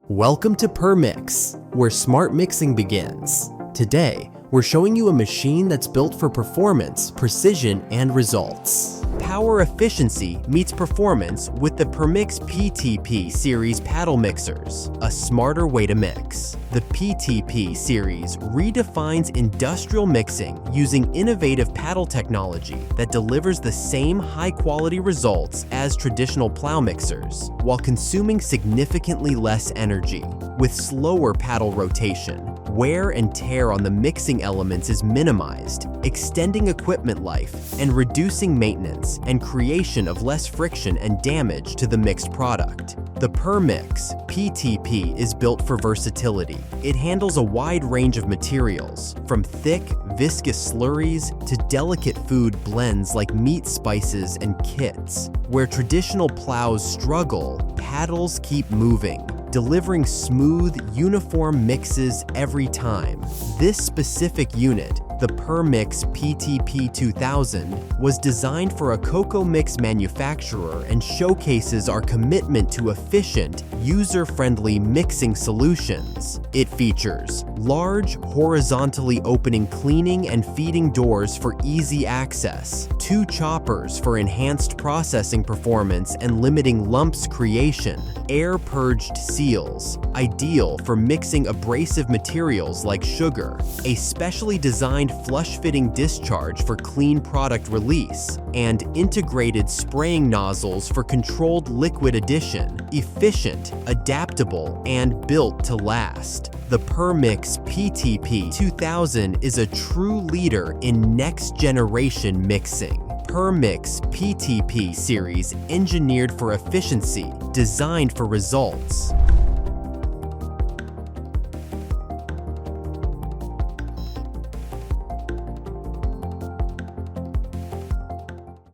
Welcome to PerMix, where smart mixing begins. Today, we're showing you a machine that's built for performance, precision, and results. Power efficiency meets performance with the PerMix PTP series paddle mixers, a smarter way to mix. The PTP series redefines industrial mixing using innovative paddle technology that delivers the same high-quality results as traditional plow mixers, while consuming significantly less energy. With slower paddle rotation, wear and tear on the mixing elements is minimized, extending equipment life and reducing maintenance and creation of less friction and damage to the mixed product. The PerMix PTP is built for versatility. It handles a wide range of materials, from thick, viscous slurries to delicate food blends like meat spices and kits. Where traditional plows struggle, paddles keep moving, delivering smooth, uniform mixes every time. This specific unit, the PerMix PTP 2000, was designed for a cocoa mix manufacturer and showcases our commitment to efficient, user-friendly mixing solutions. It features large, horizontally opening cleaning and feeding doors for easy access, 2 choppers for enhanced processing performance and limiting lumps creation, air-purged seals, ideal for mixing abrasive materials like sugar, a specially designed flush-fitting discharge for clean product release, and integrated spraying nozzles for controlled liquid addition, efficient, adaptable, and built to last. The PerMix PTP 2000 is a true leader in next-generation mixing. PerMix PTP series engineered for efficiency, designed for results.